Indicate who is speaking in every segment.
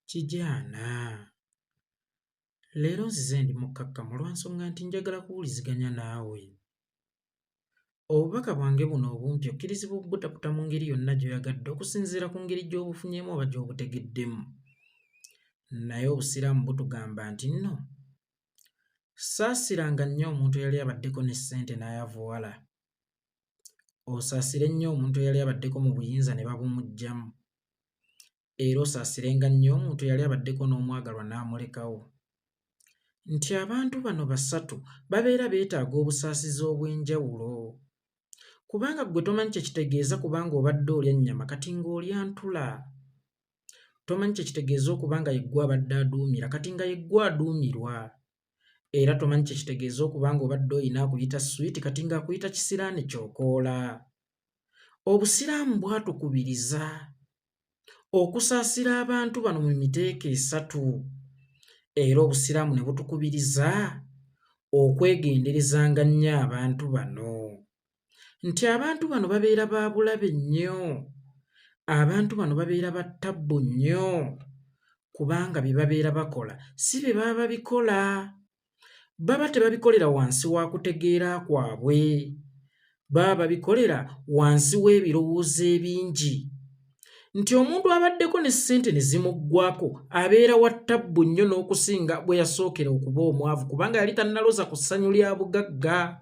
Speaker 1: Kijaana, leero nzize ndi mukkakkamu lwansonga nti njagala kuwuliziganya naawe. Obubaka bwange buno obumpi okkirizibwa okubutaputa mu ngeri yonna gy'oyagadde okusinziira ku ngeri gy'obufunyeemu oba gy'obutegeddemu. Naye obusiraamu butugamba nti nno saasiranga nnyo omuntu eyali abaddeko ne ssente n'ayavuwala. Osaasire nnyo omuntu eyali abaddeko mu buyinza ne babumuggyamu. Era osaasirenga nnyo omuntu eyali abaddeko n'omwagalwa n'amulekawo. Nti abantu bano basatu babeera beetaaga obusaasizi obw'enjawulo. Kubanga ggwe tomanyi kye kitegeeza kubanga obadde olya nnyama kati ng'olya ntula. Tomanyi kye kitegeeza okuba nga yeggwe abadde aduumira kati nga yeggwe aduumirwa. Era tomanyi kye kitegeeza okuba nga obadde oyina akuyita swiiti kati ng'akuyita kisiraani kyokoola. Obusiraamu bwatukubiriza okusaasira abantu bano mu miteeko esatu. Era obusiraamu ne butukubiriza okwegenderezanga nnyo abantu bano. Nti abantu bano babeera ba bulabe nnyo. Abantu bano babeera ba ttabbu nnyo. Kubanga bye babeera bakola si bye baba babikola. Baba tebabikolera wansi wa kutegeera kwabwe. Baba babikolera wansi w'ebirowoozo ebingi. Nti omuntu abaddeko ne ssente ne zimuggwako abeera wa ttabbu nnyo n'okusinga bwe yasookera okuba omwavu kubanga yali tannaloza ku ssanyu lya bugagga.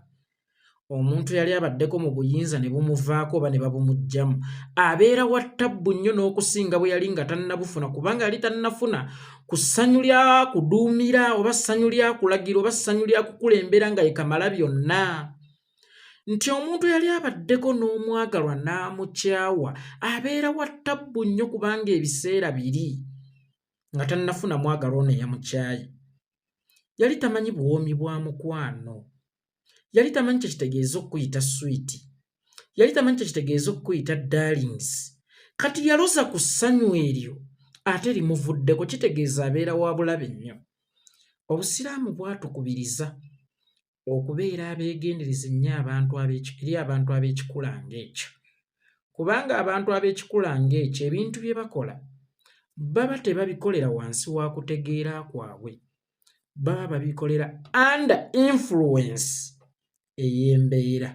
Speaker 1: Omuntu yali abaddeko mu buyinza ne bumuvaako oba ne babumuggyamu abeera wa ttabbu nnyo n'okusinga bwe yali nga tannabufuna kubanga yali tannafuna ku ssanyu lya kuduumira oba ssanyu lya kulagira oba ssanyu lya kukulembera nga ye kamala byonna. Nti omuntu yali abaddeko n'omwagalwa n'amukyawa abeera wa ttabbu nnyo kubanga ebiseera biri nga tannafuna mwagalwa ono eyamukyaye. Yali tamanyi buwoomi bwa mukwano. Yali tamanyi kye kitegeeza okukuyita swiiti. Yali tamanyi kye kitegeeza okukuyita darlings. Kati yaloza ku ssanyu eryo ate limuvuddeko kitegeeza abeera wa bulabe nnyo. Obusiraamu bwatukubiriza okubeera abeegendereza ennyo eri abantu ab'ekikula ng'ekyo. Kubanga abantu ab'ekikula ng'ekyo ebintu bye bakola baba tebabikolera wansi wa kutegeera kwabwe. Baba babikolera under influence ey'embeera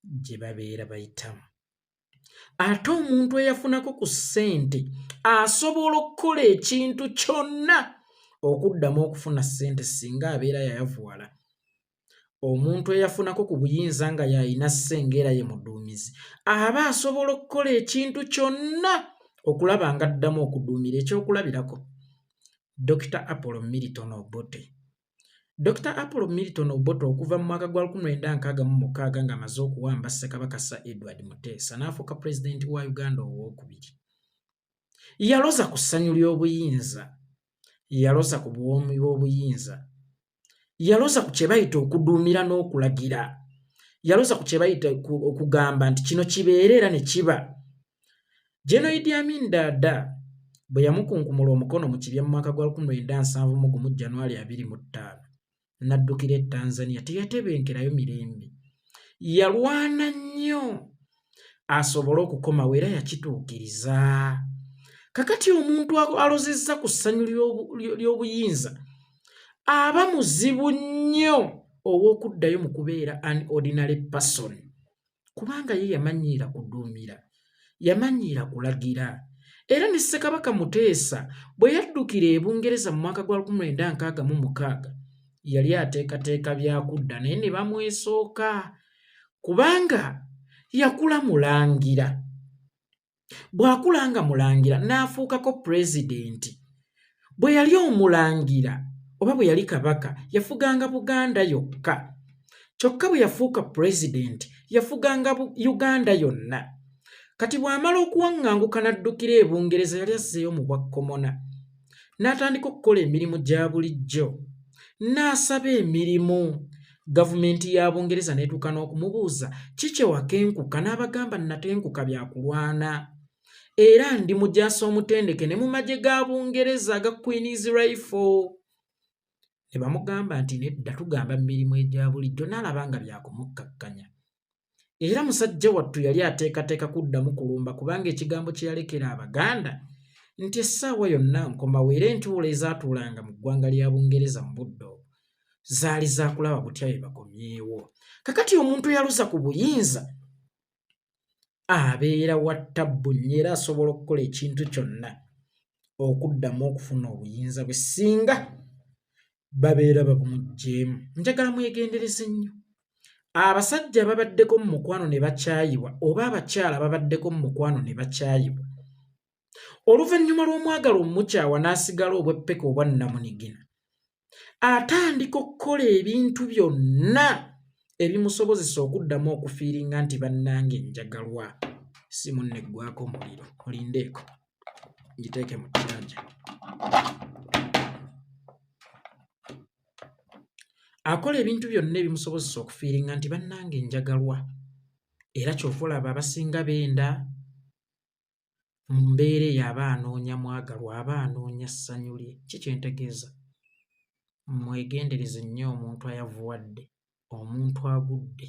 Speaker 1: gye babeera bayitamu. Ate omuntu eyafunako ku ssente asobola okukola ekintu kyonna okuddamu okufuna ssente singa abeera yayavuwala. Omuntu eyafunako ku buyinza nga y'alina ssenga era ye muduumizi aba asobola okukola ekintu kyonna okulaba nga addamu okuduumira. Ekyokulabirako Dr. Apollo Milton Obote. Dr. Apollo Milton Obote okuva mu mwaka gwa 1966 ng'amaze okuwamba Ssekabaka Sir Edward Muteesa n'afuuka pulezidenti wa Uganda owookubiri. Yaloza ku ssanyu ly'obuyinza, yaloza ku buwoomi bw'obuyinza, yaloza ku kye bayita okuduumira n'okulagira, yaloza ku kye bayita okugamba nti kino kibeere era ne kiba. General Idi Amin Dada bwe yamukunkumula omukono mu kibya mu mwaka gwa 1971 January 25 n'addukira e Tanzania teyatebenkerayo mirembe. Yalwana nnyo asobole okukomawo era yakituukiriza. Kakati omuntu alozezza ku ssanyu ly'obuyinza aba muzibu nnyo ow'okuddayo mu kubeera an ordinary person kubanga ye yamanyiira kuduumira, yamanyiira kulagira. Era ne Ssekabaka Muteesa bwe yaddukira e Bungereza mu mwaka gwa 1966 yali ateekateeka byakudda naye ne bamwesooka kubanga yakula mulangira. Bw'akulanga mulangira n'afuukako pulezidenti. Bwe yali omulangira oba bwe yali kabaka yafuganga Buganda yokka. Kyokka bwe yafuuka pulezidenti yafuganga Uganda yonna. Kati bw'amala okuwaŋŋanguka n'addukira e Bungereza yali azzeeyo mu bwakkomona. N'atandika okukola emirimu gya bulijjo. N'asaba emirimu. Gavumenti ya Bungereza n'etuuka n'okumubuuza kiki wakenkuka n'abagamba natenkuka byakulwana. Era ndi mujaasi omutendeke ne mu magye ga Bungereza aga Queen's Rifle. Ne bamugamba nti nedda tugamba mirimu egya bulijjo n'alaba nga byakumukkakkanya. Era musajja wattu yali ateekateeka kuddamu kulumba kubanga ekigambo kye yalekera Abaganda nti essaawa yonna nkomawo era entuula ezaatuulanga mu ggwanga lya Bungereza mu budde obwo zaali zaakulaba butya bwe bakomyewo. Kakati omuntu eyaluza ku buyinza abeera wa ttabbu nnyo era asobola okukola ekintu kyonna okuddamu okufuna obuyinza bwe singa babeera babumuggyeemu. Njagala mwegendereze nnyo. Abasajja ababaddeko mu mukwano ne bakyayibwa oba abakyala ababaddeko mu mukwano ne bakyayibwa, oluvannyuma lw'omwagalo omukyawa n'asigala obweppeka obwa nnamunigina, atandika okukola ebintu byonna ebimusobozesa okuddamu okufiiringa nti bannange njagalwa. Si munne ggwako omuliro, olindeeko ngiteeke mu kiyanja. Akola ebintu byonna ebimusobozesa okufiiringa nti bannange njagalwa, era ky'ova olaba abasinga benda mu mbeera eyo aba anoonya mwagalwa, aba anoonya ssanyu lye. Ki kyentegeeza? Mwegendereze nnyo omuntu ayavuwadde, omuntu agudde,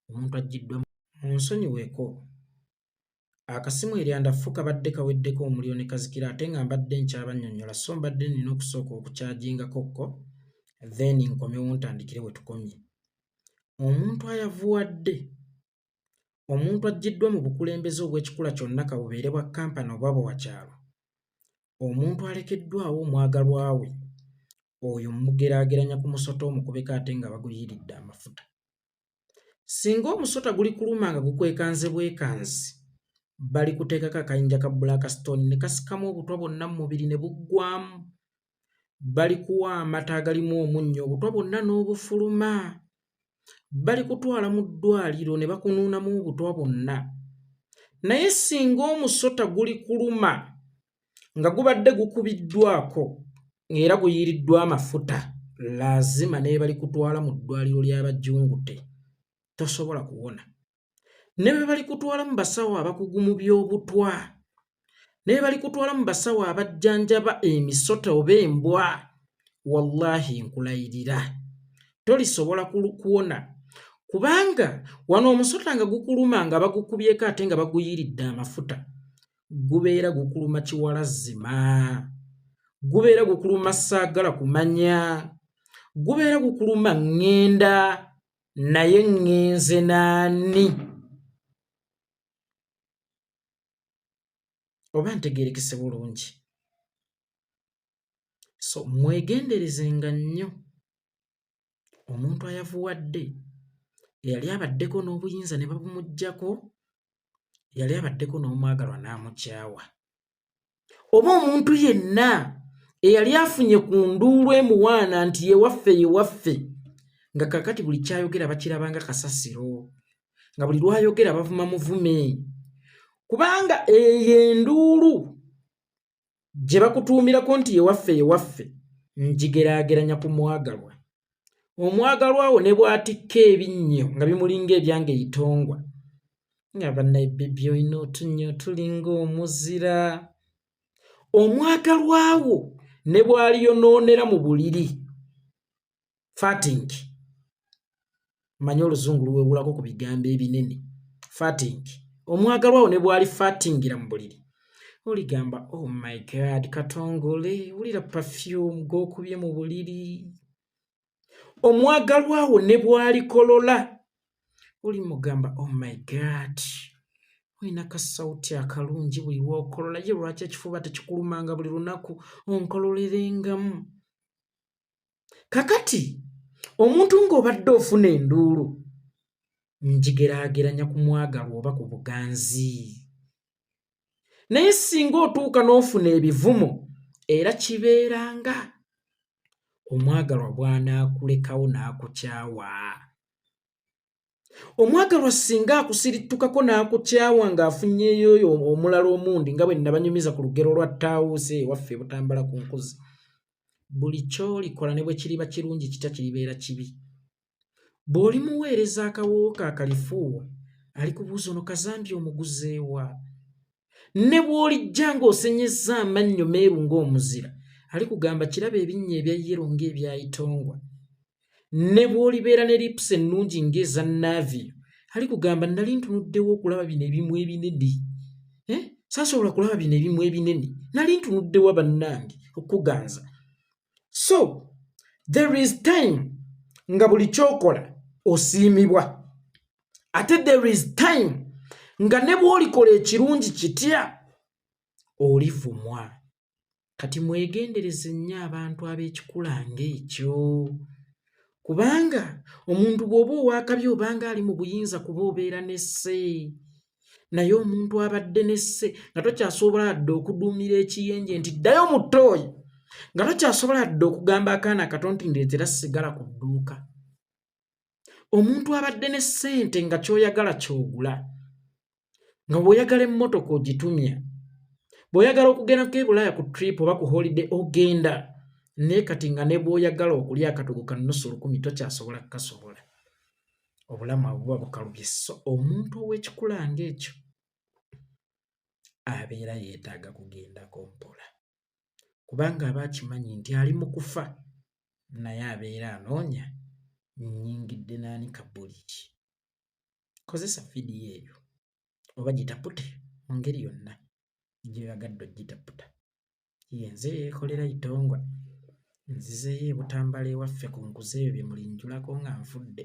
Speaker 1: omuntu aggiddwa. Onsonyiweeko, akasimu eryandafu kabadde kaweddeko omuliro ne kazikira ate nga mbadde nkyabannyonnyola, so mbadde nina okusooka okukyajingako kko then nkomewo ntandikire we tukomye. Omuntu ayavuwadde, omuntu aggiddwa mu bukulembeze obw'ekikula kyonna kabubeere bwa kampani oba bwa kyalo, omuntu alekeddwawo omwagalwa we, oyo mugeraageranya ku musota omukubeko ate nga baguyiiridde amafuta. Singa omusota guli kuluma nga gukwekanze bwekanzi, bali kuteekako akayinja ka black stone ne kasikamu obutwa bwonna mu mubiri ne buggwamu. Bali kuwa amata agalimu omunnyo, obutwa bwonna n'obufuluma. Bali kutwala mu ddwaliro ne bakunuunamu obutwa bwonna. Naye singa omusota guli kuluma nga gubadde gukubiddwako era guyiiriddwa amafuta, laazima ne bali kutwala mu ddwaliro ly'abajjungute, tosobola kuwona. Ne bwe bali kutwala mu basawo abakugu mu by'obutwa, ne bwe bali kutwala mu basawo abajjanjaba emisota oba embwa, wallaahi nkulayirira tolisobola kuwona, kubanga wano omusota nga gukuluma nga bagukubyeko ate nga baguyiiridde amafuta, gubeera gukuluma kiwalazzima, gubeera gukuluma saagala kumanya, gubeera gukuluma ŋŋenda naye ŋŋenze naani. Oba ntegeerekese bulungi? So mwegenderezenga nnyo. Omuntu ayavuwadde eyali abaddeko n'obuyinza ne babumuggyako, yali abaddeko n'omwagalwa n'amukyawa, oba omuntu yenna eyali afunye ku nduulu emuwaana nti yewaffe yewaffe, nga kakati buli kyayogera bakirabanga kasasiro, nga buli lwayogera bavuma muvume, kubanga eyo enduulu gye bakutuumirako nti yewaffe yewaffe ngigeraageranya ku mwagalwa. Omwagalwa wo ne bw'atikka ebinnyo nga bimulinga ebyange eitongwa, nga bannabbi olina otunnyo tulinga omuzira. Omwagalwa wo ne bw'aliyonoonera mu buliri, farting, manye oluzungu luwewulako ku bigambo ebinene, farting, omwagalwa wo ne bw'ali fartingira mu buliri, oligamba oh my god katongole, wulira perfume g'okubye mu buliri. Omwagalwa wo ne bw'alikolola, olimugamba oh my god, olina kasawuti akalungi buli lw'okolola, ye lwaki ekifuba tekikulumanga buli lunaku onkololerengamu. Kakati omuntu ng'obadde ofuna enduulu, ngigeraageranya ku mwagalwa oba ku buganzi. Naye singa otuuka n'ofuna ebivumo, era kibeeranga omwagalwa bw'anaakulekawo n'akukyawa. Omwagalwa singa akusiritukako n'akukyawa ng'afunyeeyo oyo omulala omundi nga bwe nabanyumiza ku lugero lwa ttaawuusi ewaffe butambala ku nkuzi, buli ky'olikola ne bwe kiriba kirungi kitya kiribeera kibi. Bw'olimuweereza akawooka akalifuuwa, alikubuuza ono kazambi omuguzeewa. Ne bw'olijja ng'osenyezza amannyo meeru ng'omuzira, alikugamba kiraba ebinnya ebya yero ng'ebyayitongwa. Ne bw'olibeera ne lipusi ennungi ng'eza naaviyo, alikugamba nali ntunuddewo okulaba bino ebimu ebinedi. saasobola kulaba bino ebimu ebinene nali ntunuddewa bannange okuganza. So there is time nga buli kyokola osiimibwa, ate there is time nga ne bw'olikola ekirungi kitya olivumwa. Kati mwegendereze nnyo abantu ab'ekikula ng'ekyo, kubanga omuntu bw'oba owakabi obanga ali mu buyinza kuba obeera n'esse, naye omuntu abadde n'esse nga tokyasobola dde okuduumira ekiyenje nti ddayo mu ttooyi, nga tokyasobola dde okugamba akaana akato nti ndeetera sigala ku dduuka. Omuntu abadde ne ssente nga ky'oyagala ky'ogula, nga bw'oyagala emmotoka ogitumya, bw'oyagala okugendako e Bulaaya ku trip oba ku holiday ogenda, naye kati nga ne bw'oyagala okulya akatogo ka nnusu lukumi tokyasobola kukasobola. Obulamu abo buba bukalubye. So omuntu ow'ekikula ng'ekyo abeera yeetaaga kugendako mpola, kubanga aba akimanyi nti ali mu kufa, naye abeera anoonya nnyingidde n'ani kabuli ki. Kozesa vidiyo eyo oba gitapute mu ngeri yonna gy'oyagadde ogitaputa. Yenze Yekolera Itongwa, nzizeeyo e Butambala ewaffe ku nkuze eyo bye mulinjulako nga nfudde.